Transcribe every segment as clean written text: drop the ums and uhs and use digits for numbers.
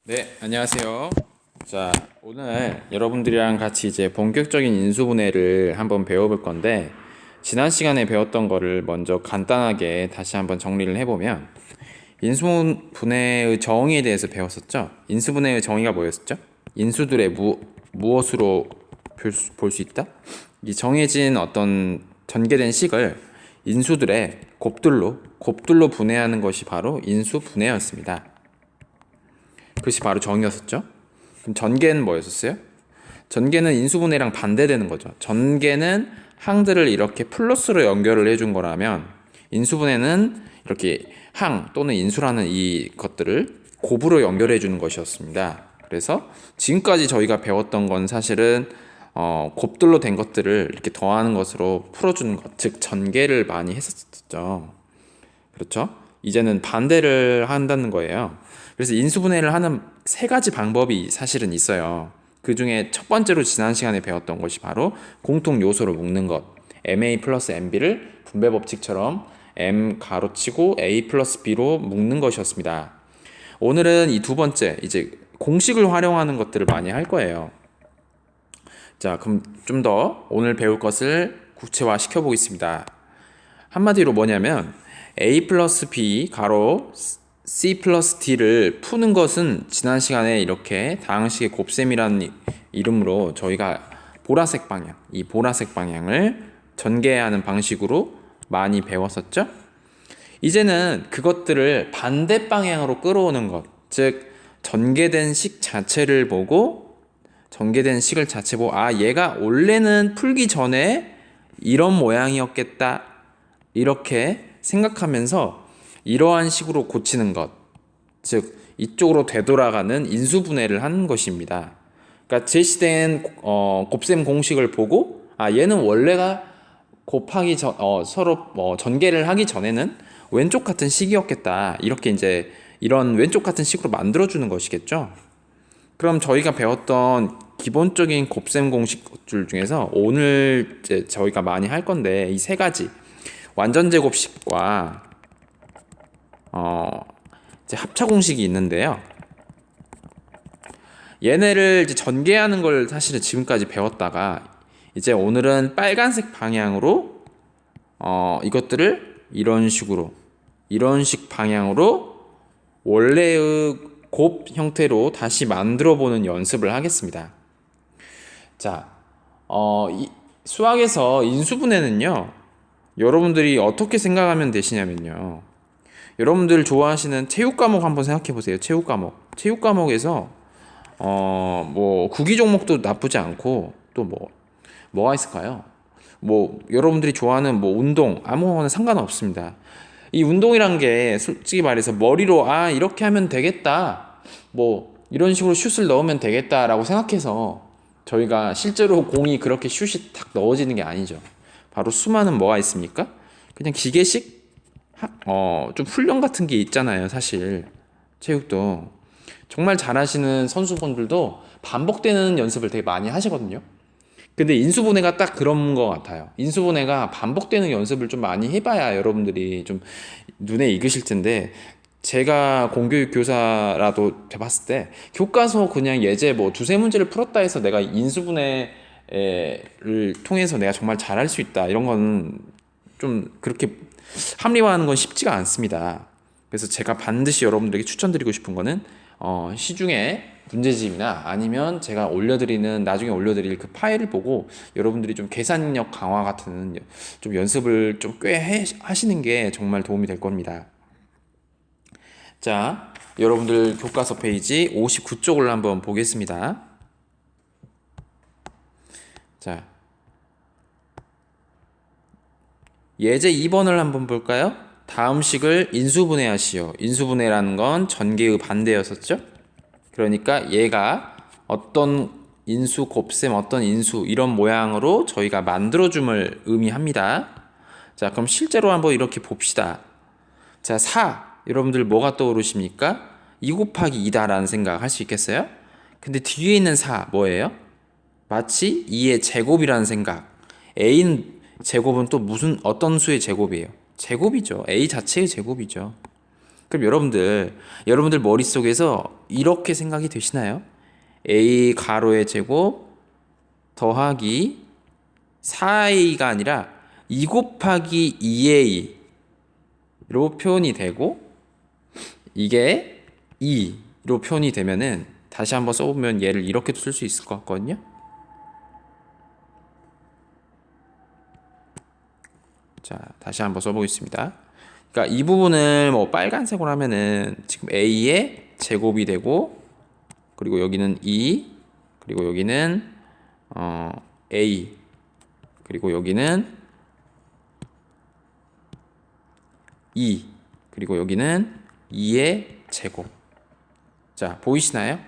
네, 안녕하세요. 자, 오늘 여러분들이랑 같이 이제 본격적인 인수분해를 한번 배워볼 건데, 지난 시간에 배웠던 거를 먼저 간단하게 다시 한번 정리를 해보면, 인수분해의 정의에 대해서 배웠었죠? 인수분해의 정의가 뭐였었죠? 인수들의 무엇으로 볼 수 있다? 이 정해진 어떤 전개된 식을 인수들의 곱들로 분해하는 것이 바로 인수분해였습니다. 그것이 바로 정의였었죠. 그럼 전개는 뭐였었어요? 전개는 인수분해랑 반대되는 거죠. 전개는 항들을 이렇게 플러스로 연결을 해준 거라면, 인수분해는 이렇게 항 또는 인수라는 이 것들을 곱으로 연결해 주는 것이었습니다. 그래서 지금까지 저희가 배웠던 건 사실은 곱들로 된 것들을 이렇게 더하는 것으로 풀어주는 것, 즉 전개를 많이 했었죠. 그렇죠? 이제는 반대를 한다는 거예요. 그래서 인수분해를 하는 세 가지 방법이 사실은 있어요. 그 중에 첫 번째로 지난 시간에 배웠던 것이 바로 공통 요소로 묶는 것. MA 플러스 MB를 분배 법칙처럼 M 가로치고 A 플러스 B로 묶는 것이었습니다. 오늘은 이 두 번째, 이제 공식을 활용하는 것들을 많이 할 거예요. 자, 그럼 좀 더 오늘 배울 것을 구체화 시켜보겠습니다. 한마디로 뭐냐면 A 플러스 B 가로 C 플러스 D를 푸는 것은 지난 시간에 이렇게 다항식의 곱셈이라는 이름으로 저희가 보라색 방향, 이 보라색 방향을 전개하는 방식으로 많이 배웠었죠? 이제는 그것들을 반대 방향으로 끌어오는 것, 즉 전개된 식 자체를 보고 전개된 식을 자체 보고 얘가 원래는 풀기 전에 이런 모양이었겠다 이렇게 생각하면서 이러한 식으로 고치는 것, 즉 이쪽으로 되돌아가는 인수분해를 하는 것입니다. 그러니까 제시된 곱셈 공식을 보고 얘는 원래가 곱하기 서로 전개를 하기 전에는 왼쪽 같은 식이었겠다, 이렇게 이제 이런 왼쪽 같은 식으로 만들어주는 것이겠죠. 그럼 저희가 배웠던 기본적인 곱셈 공식들 중에서 오늘 이제 저희가 많이 할 건데, 이 세 가지 완전 제곱식과 이제 합차 공식이 있는데요. 얘네를 이제 전개하는 걸 사실은 지금까지 배웠다가 이제 오늘은 빨간색 방향으로 이것들을 이런 식 방향으로 원래의 곱 형태로 다시 만들어 보는 연습을 하겠습니다. 자, 수학에서 인수분해는요, 여러분들이 어떻게 생각하면 되시냐면요, 여러분들 좋아하시는 체육 과목 한번 생각해 보세요. 체육 과목에서 뭐 구기 종목도 나쁘지 않고 또 뭐가 있을까요? 뭐 여러분들이 좋아하는 뭐 운동 아무거나 상관없습니다. 이 운동이란 게 솔직히 말해서 머리로 이렇게 하면 되겠다, 뭐 이런 식으로 슛을 넣으면 되겠다라고 생각해서 저희가 실제로 공이 그렇게 슛이 탁 넣어지는 게 아니죠. 바로 수많은 뭐가 있습니까? 그냥 기계식 좀 훈련 같은 게 있잖아요. 사실 체육도 정말 잘하시는 선수분들도 반복되는 연습을 되게 많이 하시거든요. 근데 인수분해가 딱 그런 것 같아요. 인수분해가 반복되는 연습을 좀 많이 해봐야 여러분들이 좀 눈에 익으실 텐데, 제가 공교육 교사라도 돼봤을 때 교과서 그냥 예제 뭐 두세 문제를 풀었다 해서 내가 인수분해를 통해서 내가 정말 잘할 수 있다, 이런 건 좀 그렇게 합리화하는 건 쉽지가 않습니다. 그래서 제가 반드시 여러분들에게 추천드리고 싶은 거는 시중에 문제집이나 아니면 제가 나중에 올려드릴 그 파일을 보고 여러분들이 좀 계산력 강화 같은 좀 연습을 좀 꽤 하시는 게 정말 도움이 될 겁니다. 자, 여러분들 교과서 페이지 59쪽을 한번 보겠습니다. 자, 예제 2번을 한번 볼까요? 다음 식을 인수분해하시오. 인수분해라는 건 전개의 반대였었죠? 그러니까 얘가 어떤 인수 곱셈 어떤 인수 이런 모양으로 저희가 만들어줌을 의미합니다. 자, 그럼 실제로 한번 이렇게 봅시다. 자, 4 여러분들 뭐가 떠오르십니까? 2 곱하기 2다라는 생각 할 수 있겠어요? 근데 뒤에 있는 4 뭐예요? 마치 2의 제곱이라는 생각. A는 제곱은 또 어떤 수의 제곱이에요? 제곱이죠. A 자체의 제곱이죠. 그럼 여러분들 머릿속에서 이렇게 생각이 되시나요? a 가로의 제곱 더하기 4a가 아니라 2 곱하기 2a로 표현이 되고 이게 2로 표현이 되면은 다시 한번 써보면 얘를 이렇게도 쓸 수 있을 것 같거든요. 자, 다시 한번 써보겠습니다. 그러니까 이 부분을 뭐 빨간색으로 하면은 지금 a의 제곱이 되고 그리고 여기는 2 그리고 여기는 a 그리고 여기는 2 그리고 여기는 2의 제곱. 자, 보이시나요?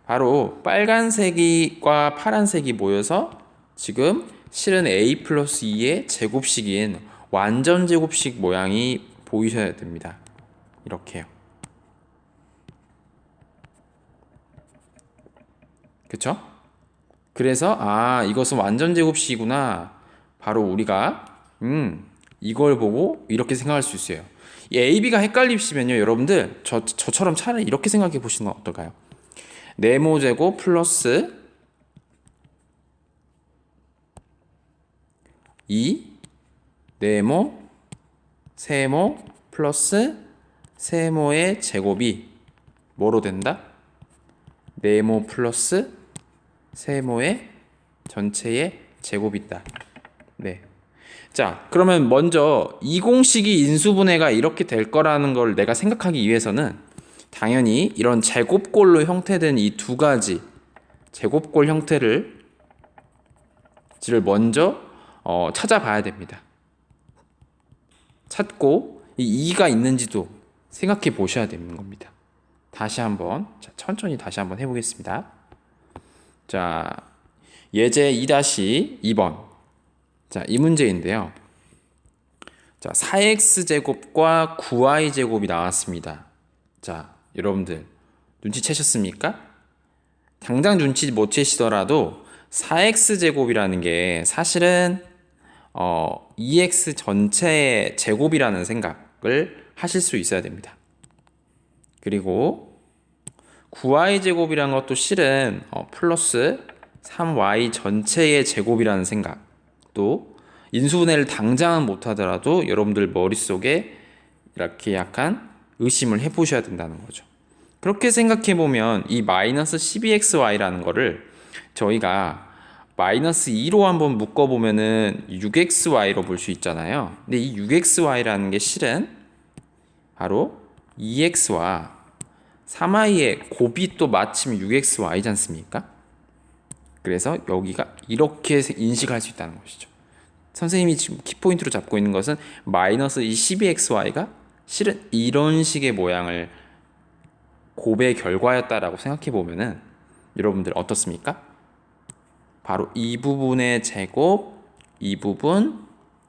바로 빨간색과 파란색이 모여서 지금 실은 a 플러스 2의 제곱식인 완전 제곱식 모양이 보이셔야 됩니다. 이렇게요. 그쵸? 그래서 이것은 완전 제곱식이구나. 바로 우리가 이걸 보고 이렇게 생각할 수 있어요. 이 A, B가 헷갈리시면요, 여러분들 저처럼 차라리 이렇게 생각해 보시는 건 어떨까요? 네모 제곱 플러스 2 네모 세모 플러스 세모의 제곱이 뭐로 된다? 네모 플러스 세모의 전체의 제곱이다. 네. 자, 그러면 먼저 이 공식이 인수분해가 이렇게 될 거라는 걸 내가 생각하기 위해서는 당연히 이런 제곱골로 형태된 이 두 가지 제곱골 형태를 먼저 찾아봐야 됩니다. 찾고 이 2가 있는지도 생각해 보셔야 되는 겁니다. 다시 한번 천천히 다시 한번 해보겠습니다. 자, 예제 2-2번. 자, 이 문제인데요. 자, 4x제곱과 9y제곱이 나왔습니다. 자, 여러분들 눈치채셨습니까? 당장 눈치 못 채시더라도 4x제곱이라는 게 사실은 2x 전체의 제곱이라는 생각을 하실 수 있어야 됩니다. 그리고 9y제곱이라는 것도 실은 플러스 3y 전체의 제곱이라는 생각 또 인수분해를 당장은 못하더라도 여러분들 머릿속에 이렇게 약간 의심을 해보셔야 된다는 거죠. 그렇게 생각해보면 이 마이너스 12xy라는 거를 저희가 마이너스 2로 한번 묶어보면은 6xy로 볼 수 있잖아요. 근데 이 6xy라는 게 실은 바로 2x와 3y의 곱이 또 마침 6xy지 않습니까? 그래서 여기가 이렇게 인식할 수 있다는 것이죠. 선생님이 지금 키포인트로 잡고 있는 것은 마이너스 이 12xy가 실은 이런 식의 모양을 곱의 결과였다라고 생각해 보면은 여러분들 어떻습니까? 바로 이 부분의 제곱, 이 부분,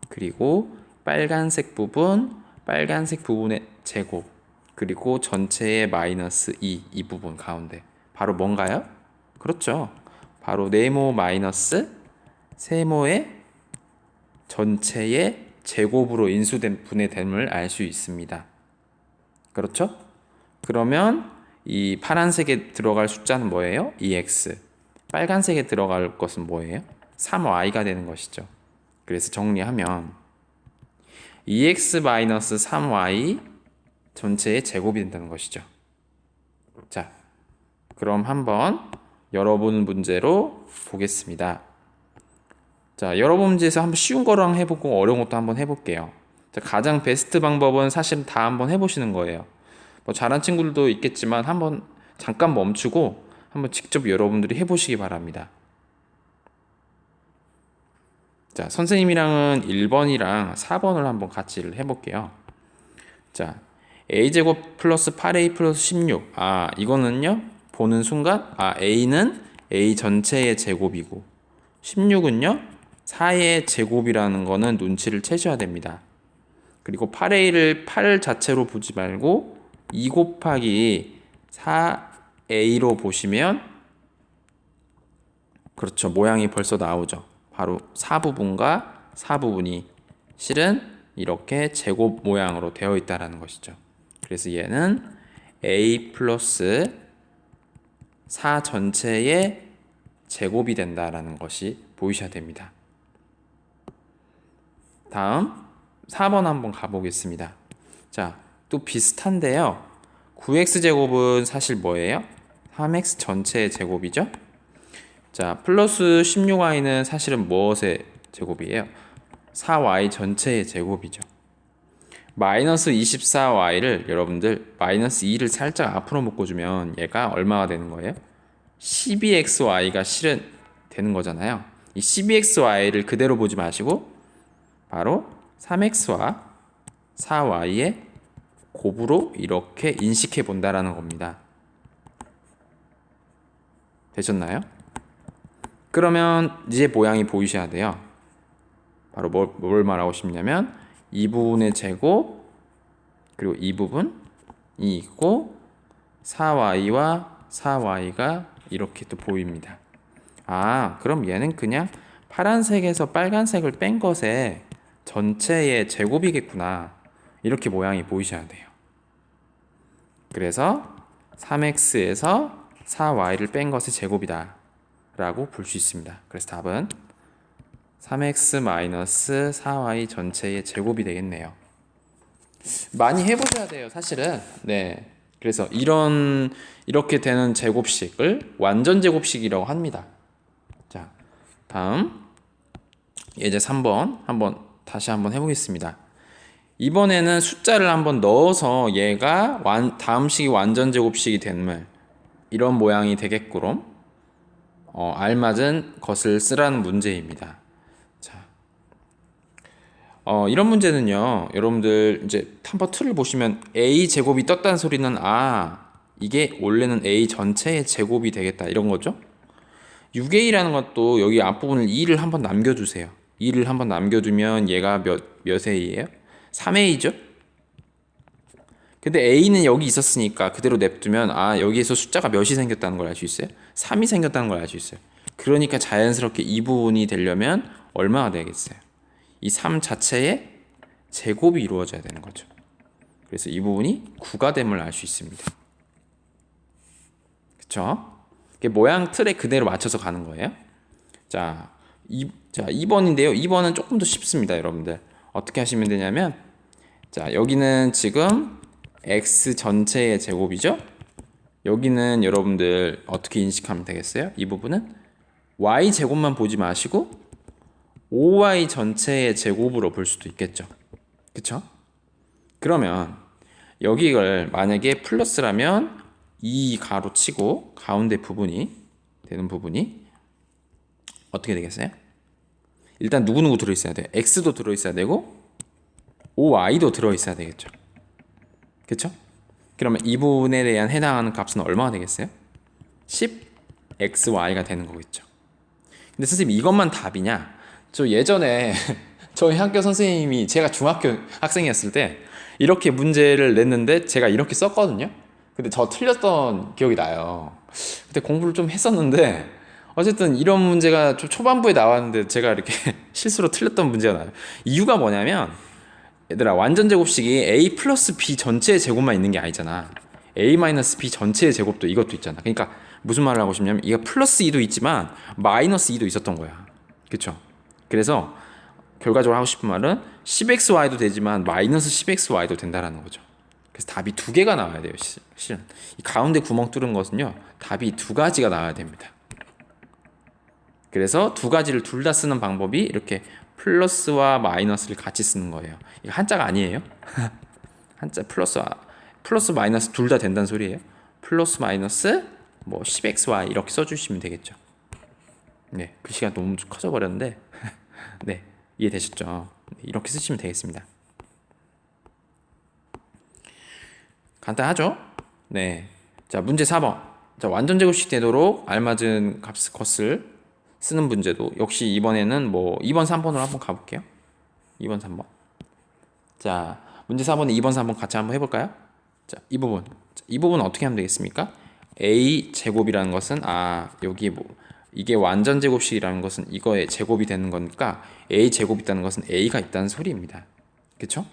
그리고 빨간색 부분의 제곱, 그리고 전체의 마이너스 2, 이 부분 가운데 바로 뭔가요? 그렇죠. 바로 네모 마이너스 세모의 전체의 제곱으로 인수된 분해됨을 알 수 있습니다. 그렇죠? 그러면 이 파란색에 들어갈 숫자는 뭐예요? 2x. 빨간색에 들어갈 것은 뭐예요? 3y가 되는 것이죠. 그래서 정리하면 2x-3y 전체의 제곱이 된다는 것이죠. 자, 그럼 한번 여러분 문제로 보겠습니다. 자, 여러분 문제에서 한번 쉬운 거랑 해보고 어려운 것도 한번 해볼게요. 자, 가장 베스트 방법은 사실 다 한번 해보시는 거예요. 뭐 잘한 친구들도 있겠지만 한번 잠깐 멈추고 한번 직접 여러분들이 해보시기 바랍니다. 자, 선생님이랑은 1번이랑 4번을 한번 같이 해볼게요. 자, a제곱 플러스 8a 플러스 16. 이거는요, 보는 순간, a는 a 전체의 제곱이고, 16은요, 4의 제곱이라는 거는 눈치를 채셔야 됩니다. 그리고 8a를 8 자체로 보지 말고, 2 곱하기 4a로 보시면, 그렇죠. 모양이 벌써 나오죠. 바로 4부분과 4부분이 실은 이렇게 제곱 모양으로 되어 있다는 것이죠. 그래서 얘는 a 플러스 4 전체의 제곱이 된다라는 것이 보이셔야 됩니다. 다음 4번 한번 가보겠습니다. 자, 또 비슷한데요. 9x제곱은 사실 뭐예요? 3x 전체의 제곱이죠. 자, 플러스 16y는 사실은 무엇의 제곱이에요? 4y 전체의 제곱이죠. 마이너스 24y를 여러분들 마이너스 2를 살짝 앞으로 묶어주면 얘가 얼마가 되는 거예요? 12xy가 실은 되는 거잖아요. 이 12xy를 그대로 보지 마시고 바로 3x와 4y의 곱으로 이렇게 인식해 본다라는 겁니다. 되셨나요? 그러면 이제 모양이 보이셔야 돼요. 바로 뭘 말하고 싶냐면 이 부분의 제곱 그리고 이 부분이 있고 4y와 4y가 이렇게 또 보입니다. 아, 그럼 얘는 그냥 파란색에서 빨간색을 뺀 것의 전체의 제곱이겠구나. 이렇게 모양이 보이셔야 돼요. 그래서 3x에서 4y를 뺀 것의 제곱이다 라고 볼 수 있습니다. 그래서 답은 3x-4y 전체의 제곱이 되겠네요. 많이 해보셔야 돼요, 사실은. 네. 그래서 이렇게 되는 제곱식을 완전 제곱식이라고 합니다. 자, 다음 예제 3번 다시 한번 해보겠습니다. 이번에는 숫자를 한번 넣어서 얘가 다음 식이 완전 제곱식이 되는 이런 모양이 되게끔 알맞은 것을 쓰라는 문제입니다. 자, 이런 문제는요, 여러분들 이제 탐퍼 2를 보시면 a 제곱이 떴다는 소리는 이게 원래는 a 전체의 제곱이 되겠다 이런 거죠. 6a라는 것도 여기 앞부분을 2를 한번 남겨주세요. 2를 한번 남겨두면 얘가 몇 a예요? 3a죠? 근데 a는 여기 있었으니까 그대로 냅두면 여기에서 숫자가 몇이 생겼다는 걸 알 수 있어요? 3이 생겼다는 걸 알 수 있어요. 그러니까 자연스럽게 이 부분이 되려면 얼마가 되겠어요? 이 3 자체의 제곱이 이루어져야 되는 거죠. 그래서 이 부분이 9가 됨을 알 수 있습니다. 그쵸? 모양 틀에 그대로 맞춰서 가는 거예요. 자, 2번인데요. 2번은 조금 더 쉽습니다, 여러분들. 어떻게 하시면 되냐면, 자, 여기는 지금 x 전체의 제곱이죠? 여기는 여러분들 어떻게 인식하면 되겠어요? 이 부분은 y 제곱만 보지 마시고 5y 전체의 제곱으로 볼 수도 있겠죠. 그쵸? 그러면 여기를 만약에 플러스라면 이 가로 치고 가운데 부분이 되는 부분이 어떻게 되겠어요? 일단 누구누구 들어있어야 돼요. x도 들어있어야 되고 5y도 들어있어야 되겠죠. 그쵸? 그러면 이 부분에 대한 해당하는 값은 얼마가 되겠어요? 10xy가 되는 거겠죠. 근데 선생님 이것만 답이냐? 저 예전에 저희 학교 선생님이 제가 중학교 학생이었을 때 이렇게 문제를 냈는데 제가 이렇게 썼거든요. 근데 저 틀렸던 기억이 나요. 그때 공부를 좀 했었는데 어쨌든 이런 문제가 좀 초반부에 나왔는데 제가 이렇게 실수로 틀렸던 문제가 나요. 이유가 뭐냐면 얘들아, 완전 제곱식이 a 플러스 b 전체의 제곱만 있는 게 아니잖아. a 마이너스 b 전체의 제곱도 이것도 있잖아. 그러니까 무슨 말을 하고 싶냐면 이게 플러스 2도 있지만 마이너스 2도 있었던 거야. 그쵸? 그래서 결과적으로 하고 싶은 말은 10xy도 되지만 마이너스 10xy도 된다라는 거죠. 그래서 답이 두 개가 나와야 돼요. 실은 이 가운데 구멍 뚫은 것은요, 답이 두 가지가 나와야 됩니다. 그래서 두 가지를 둘 다 쓰는 방법이 이렇게 플러스와 마이너스를 같이 쓰는 거예요. 이거 한자가 아니에요. 한자 플러스 마이너스 둘 다 된다는 소리예요. 플러스 마이너스 뭐 10xy 이렇게 써주시면 되겠죠. 네, 글씨가 너무 커져 버렸는데 네, 이해되셨죠? 이렇게 쓰시면 되겠습니다. 간단하죠? 네, 자 문제 4번. 자, 완전 제곱식 되도록 알맞은 것을 쓰는 문제도 역시 이번에는 2번 3번으로 한번 가볼게요. 2번 3번. 자, 문제 4번에 2번 3번 같이 한번 해볼까요? 자, 이 부분 어떻게 하면 되겠습니까? a 제곱이라는 것은 여기 이게 완전 제곱식이라는 것은 이거의 제곱이 되는 거니까 a 제곱 있다는 것은 a가 있다는 소리입니다. 그쵸?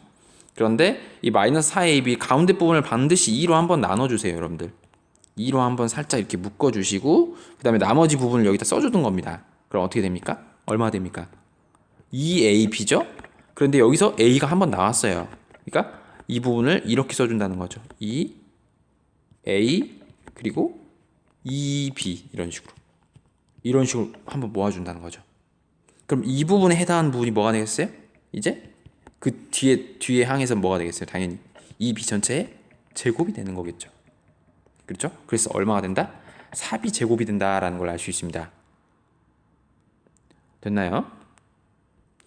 그런데 이 마이너스 4ab 가운데 부분을 반드시 2로 한번 나눠주세요, 여러분들. 2로 한번 살짝 이렇게 묶어주시고 그 다음에 나머지 부분을 여기다 써주는 겁니다. 그럼 어떻게 됩니까? 얼마 됩니까? 2ab죠? 그런데 여기서 a가 한번 나왔어요. 그러니까 이 부분을 이렇게 써준다는 거죠. 2a 그리고 2b 이런 식으로 한번 모아준다는 거죠. 그럼 이 부분에 해당하는 부분이 뭐가 되겠어요? 이제 그 뒤에 항에서 뭐가 되겠어요? 당연히 2b 전체의 제곱이 되는 거겠죠. 그렇죠? 그래서 얼마가 된다? 4b 제곱이 된다라는 걸 알 수 있습니다. 됐나요?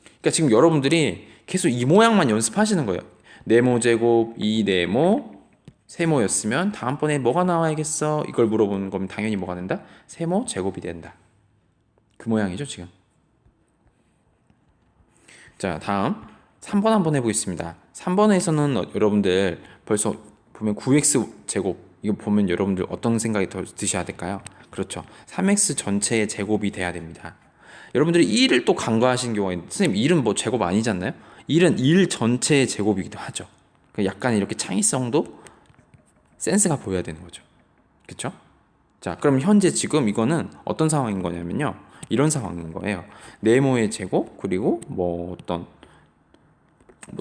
그러니까 지금 여러분들이 계속 이 모양만 연습하시는 거예요. 네모 제곱, 2네모, 세모였으면 다음번에 뭐가 나와야겠어? 이걸 물어보는 거면 당연히 뭐가 된다? 세모 제곱이 된다. 그 모양이죠, 지금. 자, 다음 3번 한번 해보겠습니다. 3번에서는 여러분들 벌써 보면 9x 제곱 이거 보면 여러분들 어떤 생각이 더 드셔야 될까요? 그렇죠. 3x 전체의 제곱이 돼야 됩니다. 여러분들이 1을 또 간과하신 경우에 선생님 1은 뭐 제곱 아니지 않나요? 1은 1 전체의 제곱이기도 하죠. 약간 이렇게 창의성도 센스가 보여야 되는 거죠. 그렇죠? 자, 그럼 현재 지금 이거는 어떤 상황인 거냐면요. 이런 상황인 거예요. 네모의 제곱 그리고 뭐 어떤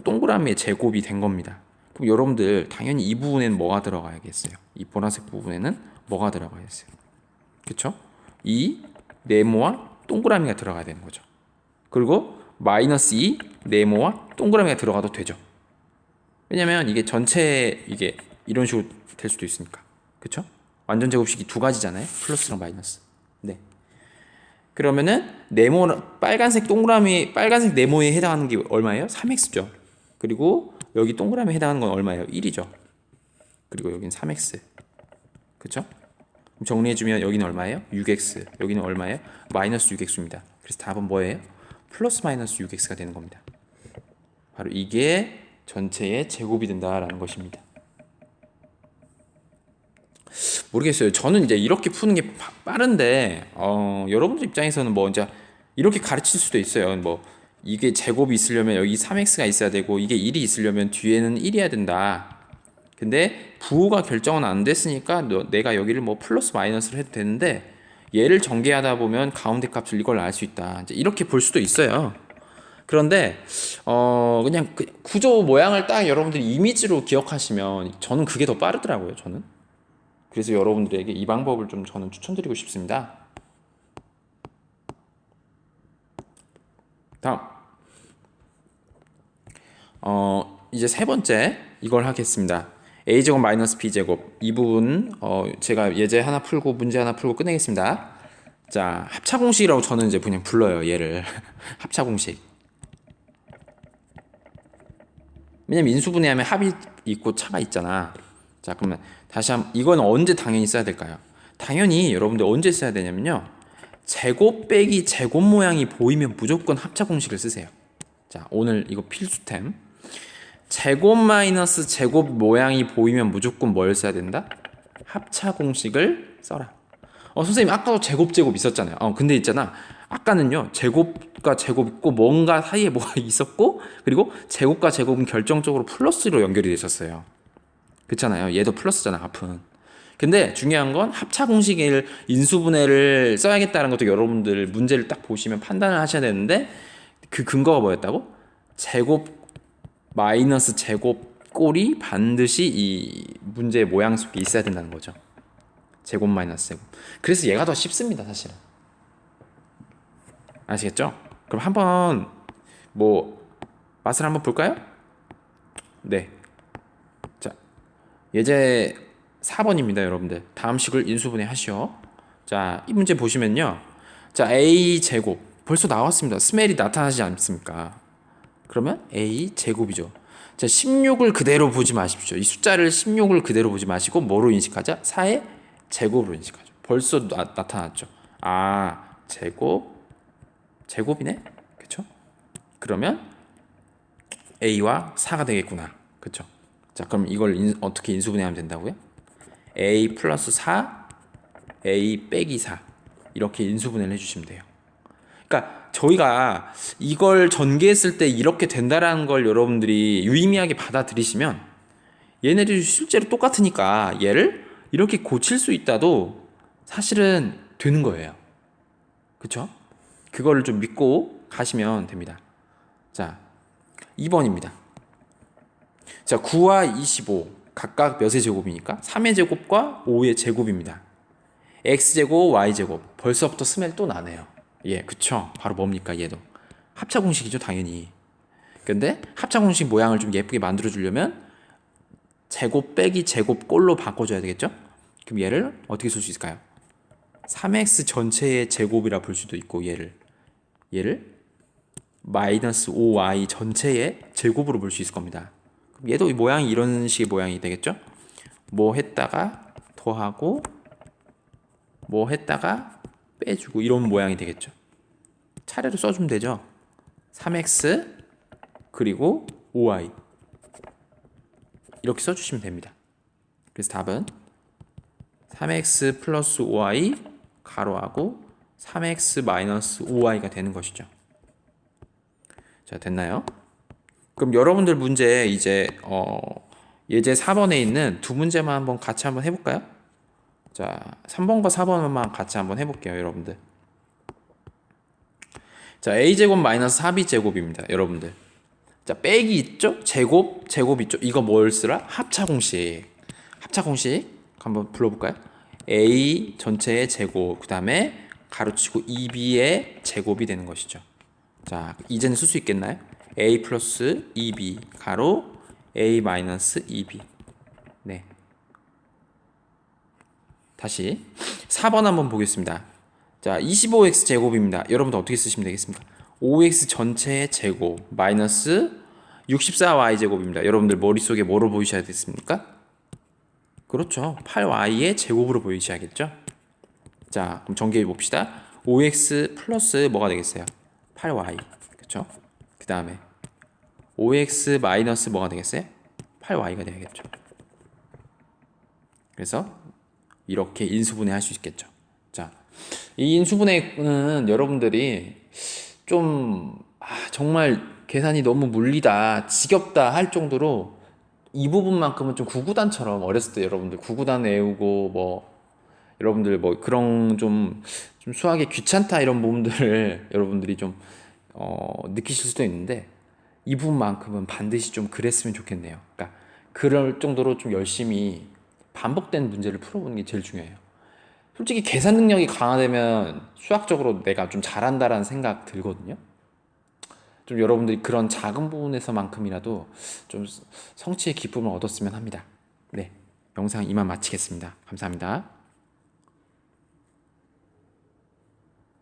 동그라미의 제곱이 된 겁니다. 그럼 여러분들 당연히 이 부분에는 뭐가 들어가야겠어요? 이 보라색 부분에는 뭐가 들어가야겠어요? 그쵸? 이 네모와 동그라미가 들어가야 되는 거죠. 그리고 마이너스 2 네모와 동그라미가 들어가도 되죠. 왜냐면 이게 전체 이게 이런 식으로 될 수도 있으니까. 그쵸? 완전 제곱식이 두 가지잖아요. 플러스랑 마이너스. 네. 그러면은 네모 빨간색 동그라미 빨간색 네모에 해당하는 게 얼마예요? 3x죠. 그리고 여기 동그라미에 해당하는 건 얼마예요? 1이죠. 그리고 여기는 3x. 그쵸? 정리해주면 여기는 얼마예요? 6x. 여기는 얼마예요? 마이너스 6x입니다. 그래서 답은 뭐예요? 플러스 마이너스 6x가 되는 겁니다. 바로 이게 전체의 제곱이 된다라는 것입니다. 모르겠어요. 저는 이제 이렇게 푸는 게 빠른데 여러분들 입장에서는 뭐 이제 이렇게 가르칠 수도 있어요. 뭐 이게 제곱이 있으려면 여기 3x가 있어야 되고 이게 1이 있으려면 뒤에는 1이어야 된다. 근데 부호가 결정은 안 됐으니까 내가 여기를 뭐 플러스 마이너스를 해도 되는데 얘를 전개하다 보면 가운데 값을 이걸 알 수 있다. 이제 이렇게 볼 수도 있어요. 그런데 그냥 구조 모양을 딱 여러분들이 이미지로 기억하시면 저는 그게 더 빠르더라고요. 저는. 그래서 여러분들에게 이 방법을 좀 저는 추천드리고 싶습니다. 다음 이제 세 번째 이걸 하겠습니다. a제곱 마이너스 b제곱 이 부분 제가 예제 하나 풀고 문제 하나 풀고 끝내겠습니다. 자, 합차공식이라고 저는 이제 그냥 불러요. 얘를 합차공식. 왜냐면 인수분해하면 합이 있고 차가 있잖아. 자, 그러면 다시 한번 이건 언제 당연히 써야 될까요? 당연히 여러분들 언제 써야 되냐면요. 제곱 빼기 제곱 모양이 보이면 무조건 합차 공식을 쓰세요. 자, 오늘 이거 필수템. 제곱 마이너스 제곱 모양이 보이면 무조건 뭘 써야 된다? 합차 공식을 써라. 선생님 아까도 제곱 있었잖아요. 근데 있잖아. 아까는요. 제곱과 제곱 있고 뭔가 사이에 뭐가 있었고 그리고 제곱과 제곱은 결정적으로 플러스로 연결이 돼 있었어요. 그렇잖아요. 얘도 플러스잖아. 합은. 근데 중요한 건 합차 공식을 인수분해를 써야겠다는 것도 여러분들 문제를 딱 보시면 판단을 하셔야 되는데 그 근거가 뭐였다고? 제곱 마이너스 제곱 꼴이 반드시 이 문제의 모양 속에 있어야 된다는 거죠. 제곱 마이너스 제곱. 그래서 얘가 더 쉽습니다. 사실은. 아시겠죠? 그럼 한번 뭐 맛을 한번 볼까요? 네. 자, 예제 4번입니다, 여러분들. 다음 식을 인수분해 하시오. 자, 이 문제 보시면요. 자, a 제곱 벌써 나왔습니다. 스멜이 나타나지 않습니까? 그러면 a 제곱이죠. 자, 16을 그대로 보지 마십시오. 이 숫자를 16을 그대로 보지 마시고 뭐로 인식하자? 4의 제곱으로 인식하죠. 벌써 나타났죠. 아, 제곱이네. 그렇죠? 그러면 a와 4가 되겠구나. 그렇죠? 자, 그럼 이걸 어떻게 인수분해하면 된다고요? a 플러스 4, a 빼기 4 이렇게 인수분해를 해주시면 돼요. 그러니까 저희가 이걸 전개했을 때 이렇게 된다라는 걸 여러분들이 유의미하게 받아들이시면 얘네들이 실제로 똑같으니까 얘를 이렇게 고칠 수 있다도 사실은 되는 거예요. 그쵸? 그거를 좀 믿고 가시면 됩니다. 자, 2번입니다. 자, 9와 25 각각 몇의 제곱이니까 3의 제곱과 5의 제곱입니다. x제곱 y제곱 벌써부터 스멜 또 나네요. 예, 그쵸? 바로 뭡니까 얘도 합차 공식이죠 당연히. 근데 합차 공식 모양을 좀 예쁘게 만들어 주려면 제곱 빼기 제곱 꼴로 바꿔줘야 되겠죠? 그럼 얘를 어떻게 쓸 수 있을까요? 3x 전체의 제곱이라 볼 수도 있고 얘를 마이너스 5y 전체의 제곱으로 볼 수 있을 겁니다. 그럼 얘도 이 모양이 이런 식의 모양이 되겠죠? 뭐 했다가 더하고 뭐 했다가 빼주고 이런 모양이 되겠죠. 차례로 써주면 되죠. 3x 그리고 5y 이렇게 써주시면 됩니다. 그래서 답은 3x 플러스 5y 가로하고 3x 마이너스 5y가 되는 것이죠. 자, 됐나요? 그럼 여러분들 문제 이제 예제 4번에 있는 두 문제만 한번 같이 한번 해볼까요? 자, 3번과 4번만 같이 한번 해볼게요, 여러분들. 자, a제곱 마이너스 4b제곱입니다, 여러분들. 자, 빼기 있죠? 제곱 있죠? 이거 뭘 쓰라? 합차 공식 한번 불러볼까요? a 전체의 제곱, 그 다음에 가로치고 2b의 제곱이 되는 것이죠. 자, 이제는 쓸 수 있겠나요? a 플러스 2b 가로 a 마이너스 2b. 네. 다시 4번 한번 보겠습니다. 자, 25x 제곱입니다. 여러분들 어떻게 쓰시면 되겠습니까? 5x 전체의 제곱 마이너스 64y 제곱입니다. 여러분들 머릿속에 뭐로 보이셔야 됐습니까? 그렇죠. 8y의 제곱으로 보이셔야겠죠? 자, 그럼 전개해 봅시다. 5x 플러스 뭐가 되겠어요? 8y. 그렇죠? 그 다음에 5x 마이너스 뭐가 되겠어요? 8y가 되겠죠. 그래서 이렇게 인수분해 할 수 있겠죠. 자, 이 인수분해는 여러분들이 좀 정말 계산이 너무 물리다, 지겹다 할 정도로 이 부분만큼은 좀 구구단처럼 어렸을 때 여러분들 구구단 외우고 뭐 여러분들 뭐 그런 좀 수학이 귀찮다 이런 부분들을 여러분들이 좀 느끼실 수도 있는데 이 부분만큼은 반드시 좀 그랬으면 좋겠네요. 그러니까 그럴 정도로 좀 열심히 반복된 문제를 풀어보는 게 제일 중요해요. 솔직히 계산 능력이 강화되면 수학적으로 내가 좀 잘한다라는 생각 들거든요. 좀 여러분들이 그런 작은 부분에서만큼이라도 좀 성취의 기쁨을 얻었으면 합니다. 네, 영상 이만 마치겠습니다. 감사합니다.